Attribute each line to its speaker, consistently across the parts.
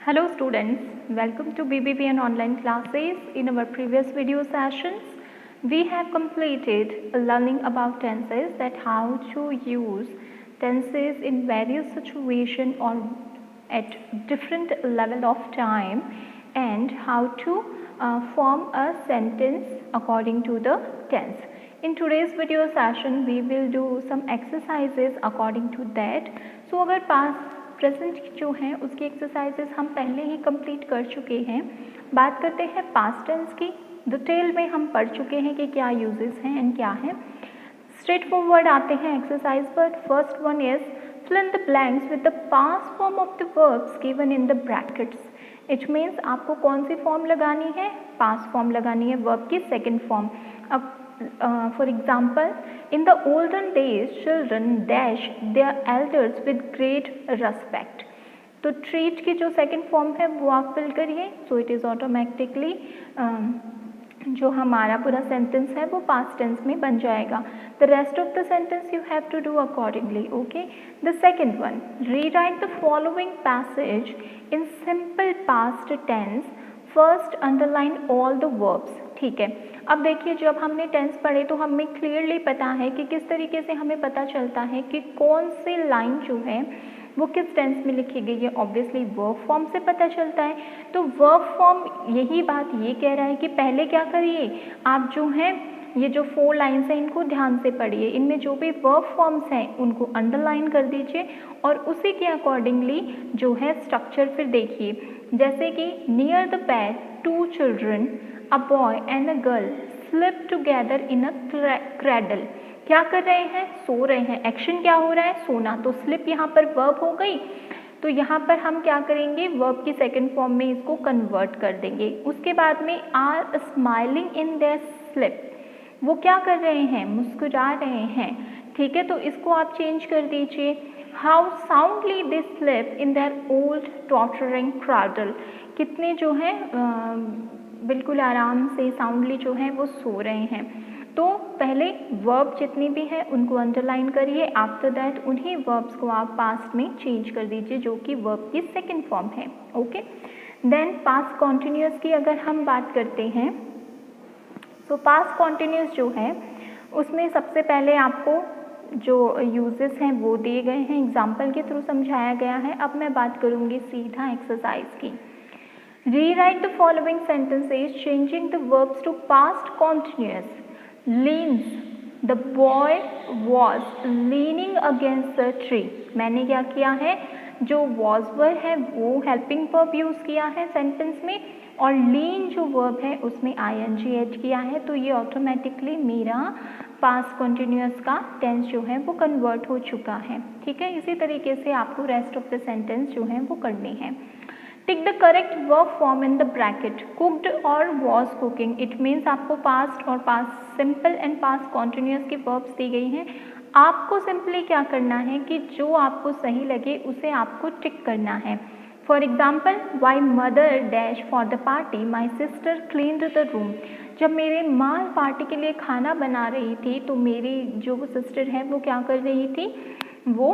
Speaker 1: Hello students, welcome to BBPN online classes. In our previous video sessions, we have completed learning about tenses, that how to use tenses in various situations or at different level of time, and how to form a sentence according to the tense. In today's video session, we will do some exercises according to that. So अगर past present जो है उसकी exercises हम पहले ही complete कर चुके हैं. बात करते हैं पास्ट टेंस की. डिटेल में हम पढ़ चुके हैं कि क्या यूजेस हैं एंड क्या है. स्ट्रेट फॉरवर्ड आते हैं एक्सरसाइज पर. First one is fill in the blanks with the past form of the verbs given in the brackets. It means आपको कौन सी फॉर्म लगानी है? पास्ट फॉर्म लगानी है वर्ब की सेकेंड फॉर्म. अब for example, in the olden days children dash their elders with great respect. तो treat की जो सेकेंड फॉर्म है वो आप फिल करिए. सो इट इज़ ऑटोमेटिकली जो हमारा पूरा सेंटेंस है वो पास्ट टेंस में बन जाएगा. The rest of the sentence you have to do accordingly. Okay. The second one, rewrite the following passage in simple past tense. First underline all the verbs. ठीक है. अब देखिए, जब हमने टेंस पढ़े तो हमें क्लियरली पता है कि किस तरीके से हमें पता चलता है कि कौन सी लाइन जो है वो किस टेंस में लिखी गई है. ऑब्वियसली वर्ब फॉर्म से पता चलता है. तो वर्ब फॉर्म यही बात ये कह रहा है कि पहले क्या करिए, आप जो हैं ये जो 4 लाइन्स हैं इनको ध्यान से पढ़िए. इनमें जो भी वर्ब फॉर्म्स हैं उनको अंडरलाइन कर दीजिए और उसी के अकॉर्डिंगली जो है स्ट्रक्चर फिर देखिए. जैसे कि near the bed 2 children, a boy and a girl sleep together in a cradle. क्या कर रहे हैं? सो रहे हैं. एक्शन क्या हो रहा है? सोना. तो स्लिप यहाँ पर वर्ब हो गई. तो यहाँ पर हम क्या करेंगे, वर्ब की सेकेंड फॉर्म में इसको कन्वर्ट कर देंगे. उसके बाद में are smiling in their sleep. वो क्या कर रहे हैं? मुस्कुरा रहे हैं. ठीक है. तो इसको आप चेंज कर दीजिए. How soundly they slip in their old torturing cradle. कितने जो है बिल्कुल आराम से साउंडली जो है वो सो रहे हैं. तो पहले वर्ब जितनी भी है उनको अंडरलाइन करिए. आफ्टर दैट उन्हीं वर्ब्स को आप पास्ट में चेंज कर दीजिए जो कि वर्ब की सेकेंड फॉर्म है. ओके. देन पास्ट कॉन्टिन्यूअस की अगर हम बात करते हैं तो पास्ट कॉन्टिन्यूअस जो है उसमें सबसे पहले आपको जो यूजेस हैं वो दिए गए हैं, एग्जाम्पल के थ्रू समझाया गया है. अब मैं बात करूँगी सीधा एक्सरसाइज की. Rewrite the following sentences changing the verbs to past continuous. Leans. The boy was leaning against a tree. मैंने क्या किया है, जो was verb है वो helping verb यूज़ किया है सेंटेंस में, और lean जो verb है उसमें ing ऐड किया है. तो ये ऑटोमेटिकली मेरा पास्ट कॉन्टिन्यूअस का टेंस जो है वो कन्वर्ट हो चुका है. ठीक है. इसी तरीके से आपको रेस्ट ऑफ द सेंटेंस जो है वो करनी है. Tick the correct verb form in the bracket. Cooked और वॉज कुकिंग. इट मीन्स आपको पास्ट और past simple and past continuous की वर्ब्स दी गई हैं. आपको सिंपली क्या करना है कि जो आपको सही लगे उसे आपको टिक करना है. For example, why mother dash for the party my sister cleaned the room. जब मेरे माँ पार्टी के लिए खाना बना रही थी तो मेरी जो सिस्टर है वो क्या कर रही थी, वो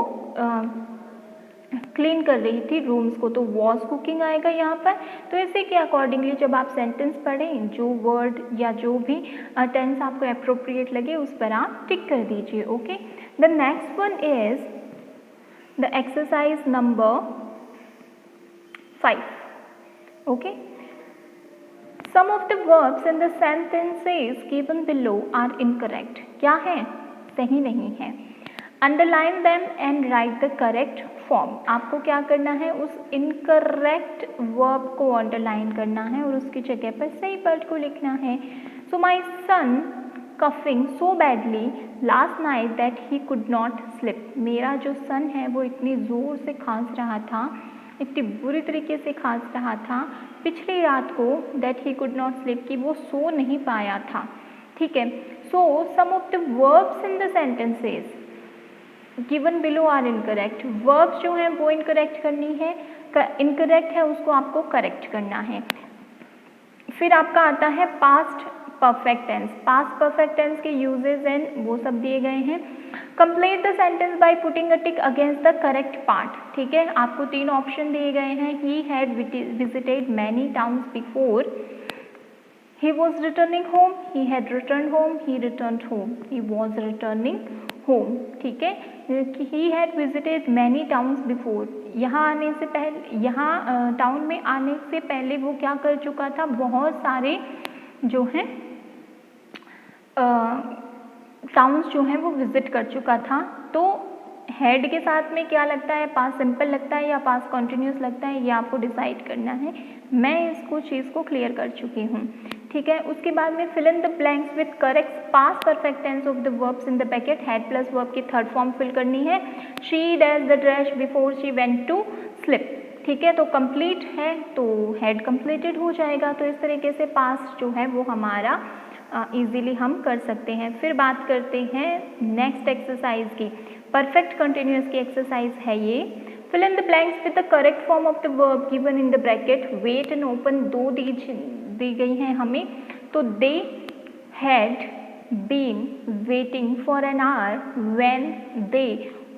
Speaker 1: क्लीन कर रही थी रूम्स को. तो वॉज कुकिंग आएगा यहाँ पर. तो इसी के अकॉर्डिंगली जब आप सेंटेंस पढ़ें, जो वर्ड या जो भी टेंस आपको अप्रोप्रिएट लगे उस पर आप टिक कर दीजिए. Okay. The next one is the exercise number 5. Okay. Some of the verbs in the sentences given below are incorrect. क्या है? सही नहीं है. Underline them and write the correct form. आपको क्या करना है, उस इनकरेक्ट वर्ब को अंडरलाइन करना है और उसकी जगह पर सही वर्ड को लिखना है. So my son coughing so badly last night that he could not sleep. मेरा जो सन है वो इतनी ज़ोर से खांस रहा था, इतनी बुरी तरीके से खांस रहा था पिछली रात को, that he could not sleep, कि वो सो नहीं पाया था. ठीक है. So some of the verbs in the sentences given below are incorrect. Verbs जो हैं वो इनकरेक्ट करनी है, इनकरेक्ट है उसको आपको करेक्ट करना है. फिर आपका आता है past perfect tense. Past perfect tense के यूजेस एंड वो सब दिए गए हैं. Complete the sentence by putting a tick against the correct part. ठीक है, आपको 3 ऑप्शन दिए गए हैं। He had visited many towns before, he was returning home, he had returned home, he returned home, he was returning home। ठीक है, he had visited many towns before, यहाँ आने से पहले, यहाँ टाउन में आने से पहले वो क्या कर चुका था, बहुत सारे जो हैं टाउन्स जो हैं वो विजिट कर चुका था। तो हेड के साथ में क्या लगता है, पास सिंपल लगता है या पास कॉन्टिन्यूस लगता है, ये आपको डिसाइड करना है। मैं इसको चीज़ को क्लियर कर चुकी हूँ। ठीक है, उसके बाद में fill in the blanks with correct past perfect tense of the verbs in the bracket. Had plus verb की थर्ड फॉर्म फिल करनी है। She dash the dress before she went to sleep. ठीक है, तो कंप्लीट है तो head completed हो जाएगा। तो इस तरीके से पास्ट जो है वो हमारा इजीली हम कर सकते हैं। फिर बात करते हैं नेक्स्ट एक्सरसाइज की। परफेक्ट कंटिन्यूअस की एक्सरसाइज है ये। Fill in the blanks with the correct form of the verb given in the bracket. Wait and open दो दी गई हैं हमें। तो they had been waiting for an hour when they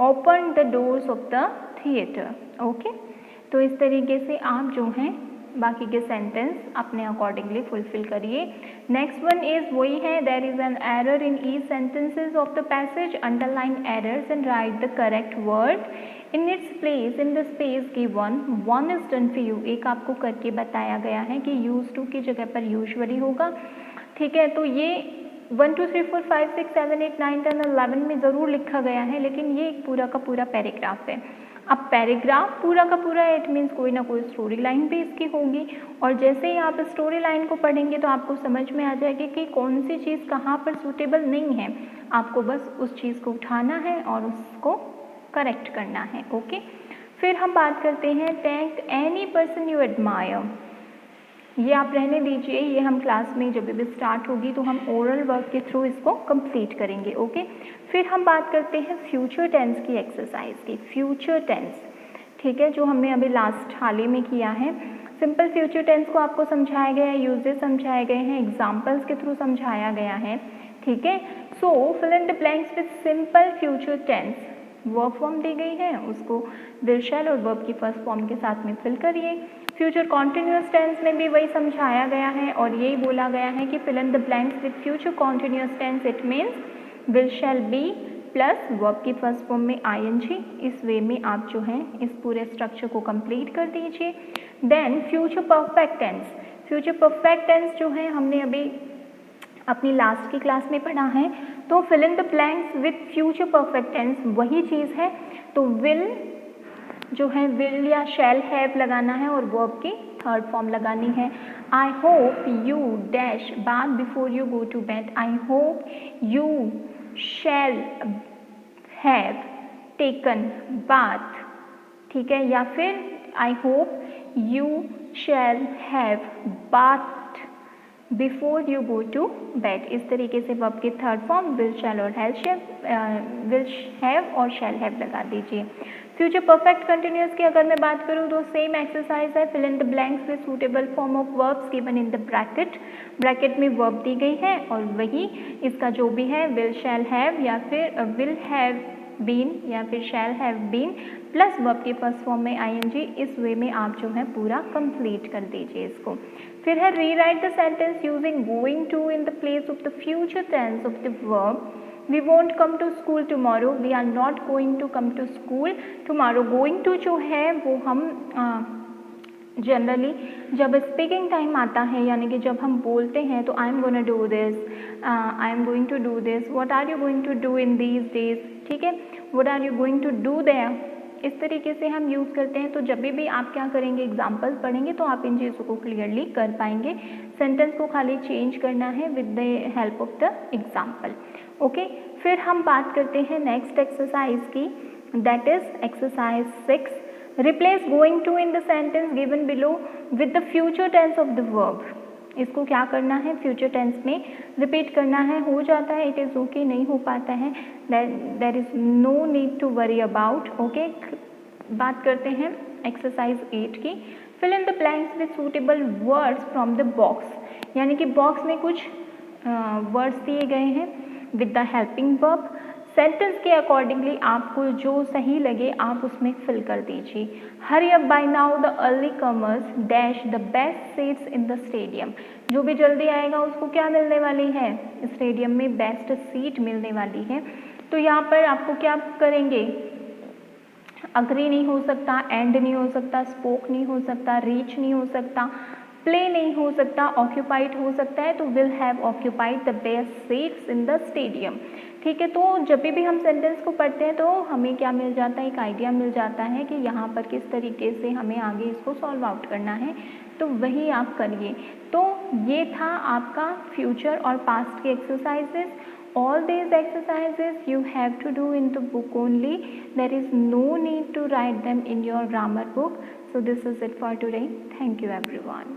Speaker 1: open the doors of the theatre. Okay, तो इस तरीके से आप जो हैं बाकी के सेंटेंस अपने अकॉर्डिंगली फुलफिल करिए। नेक्स्ट वन इज वही है, there is an error in each sentences of the passage, underline errors and write the correct word in its place in the space given. One is done for you, एक आपको करके बताया गया है कि use to की जगह पर यूजुअली होगा। ठीक है, तो ये 1 2 3 4 5 6 7 8 9 10 11 में ज़रूर लिखा गया है, लेकिन ये पूरा का पूरा पैराग्राफ है। अब पैराग्राफ पूरा का पूरा इट मीन्स कोई ना कोई स्टोरी लाइन भी इसकी होगी, और जैसे ही आप स्टोरी लाइन को पढ़ेंगे तो आपको समझ में आ जाएगी कि कौन सी चीज़ कहाँ पर सूटेबल नहीं है। आपको बस उस चीज़ को उठाना है और उसको करेक्ट करना है। ओके, फिर हम बात करते हैं thank any person you admire. ये आप रहने दीजिए, ये हम क्लास में जब भी स्टार्ट होगी तो हम ओरल वर्क के थ्रू इसको कंप्लीट करेंगे। ओके, फिर हम बात करते हैं फ्यूचर टेंस की एक्सरसाइज की। फ्यूचर टेंस, ठीक है, जो हमने अभी लास्ट हाल ही में किया है। सिंपल फ्यूचर टेंस को आपको समझाया गया है, यूजेस समझाए गए हैं, एग्जाम्पल्स के थ्रू समझाया गया है। ठीक है, so fill in the blanks with simple future tense. Verb form दी गई है, उसको विल शैल और वर्ब की फर्स्ट फॉर्म के साथ में फिल करिए। फ्यूचर कॉन्टिन्यूअस टेंस में भी वही समझाया गया है और यही बोला गया है कि fill in the blanks with future continuous tense, it means will shall be plus verb की फर्स्ट फॉर्म में आईएनजी। इस वे में आप जो हैं इस पूरे स्ट्रक्चर को कंप्लीट कर दीजिए। Then future perfect tense. Future perfect tense जो है हमने अभी अपनी लास्ट की क्लास में पढ़ा है। तो fill in the blanks with future perfect tense वही चीज़ है। तो विल जो है विल या शैल हैव लगाना है और वर्ब की थर्ड फॉर्म लगानी है। I hope you dash bath before you go to bed. I hope you shall have taken bath. ठीक है, या फिर I hope you shall have bath before you go to bed. इस तरीके से वर्ब की थर्ड फॉर्म विल शैल और will have और शैल हैव लगा दीजिए। फ्यूचर परफेक्ट कंटिन्यूअस की अगर मैं बात करूँ तो सेम एक्सरसाइज है। Fill in the blanks with suitable form of verbs given in the bracket. Bracket में वर्ब दी गई है और वही इसका जो भी है विल शैल हैव या फिर विल हैव बीन या फिर shall have been plus verb की फर्स्ट फॉर्म में आईएनजी। इस वे में आप जो है पूरा कंप्लीट कर दीजिए इसको। फिर है rewrite the sentence using going to in the place of the future tense of the verb. We won't come to school tomorrow. We are not going to come to school tomorrow. Going to जो है वो हम generally जब speaking time आता है यानी कि जब हम बोलते हैं तो I am going to do this, I am going to do this, what are you going to do in these days. ठीक है, what are you going to do there, इस तरीके से हम यूज़ करते हैं। तो जब भी आप क्या करेंगे, एग्जाम्पल्स पढ़ेंगे तो आप इन चीज़ों को क्लियरली कर पाएंगे। सेंटेंस को खाली चेंज करना है with the help of the example. Okay, फिर हम बात करते हैं नेक्स्ट एक्सरसाइज की, that is exercise 6। Replace going to in the sentence given below with the future tense of the verb. इसको क्या करना है, फ्यूचर टेंस में रिपीट करना है। हो जाता है, इट इज़ ओके, नहीं हो पाता है, there is no need to worry about. Okay, बात करते हैं एक्सरसाइज 8 की। Fill in the blanks with suitable words from the box, यानी कि बॉक्स में कुछ वर्ड्स दिए गए हैं with the helping verb. Sentence के अकॉर्डिंगली आपको जो सही लगे आप उसमें फिल कर दीजिए। Hurry up by now the early comers dash the best seats in the stadium. जो भी जल्दी आएगा उसको क्या मिलने वाली है, स्टेडियम में बेस्ट सीट मिलने वाली है। तो यहाँ पर आपको क्या करेंगे, अग्री नहीं हो सकता, एंड नहीं हो सकता, स्पोक नहीं हो सकता, रीच नहीं हो सकता, प्ले नहीं हो सकता, ऑक्यूपाइड हो सकता है, तो will have occupied the best seats in the stadium. ठीक है, तो जब भी हम सेंटेंस को पढ़ते हैं तो हमें क्या मिल जाता है, एक आइडिया मिल जाता है कि यहाँ पर किस तरीके से हमें आगे इसको सॉल्व आउट करना है, तो वही आप करिए। तो ये था आपका फ्यूचर और पास्ट के exercises. All these exercises you have to do in the book only. There is no need to write them in your grammar book. So this is it for today. Thank you everyone.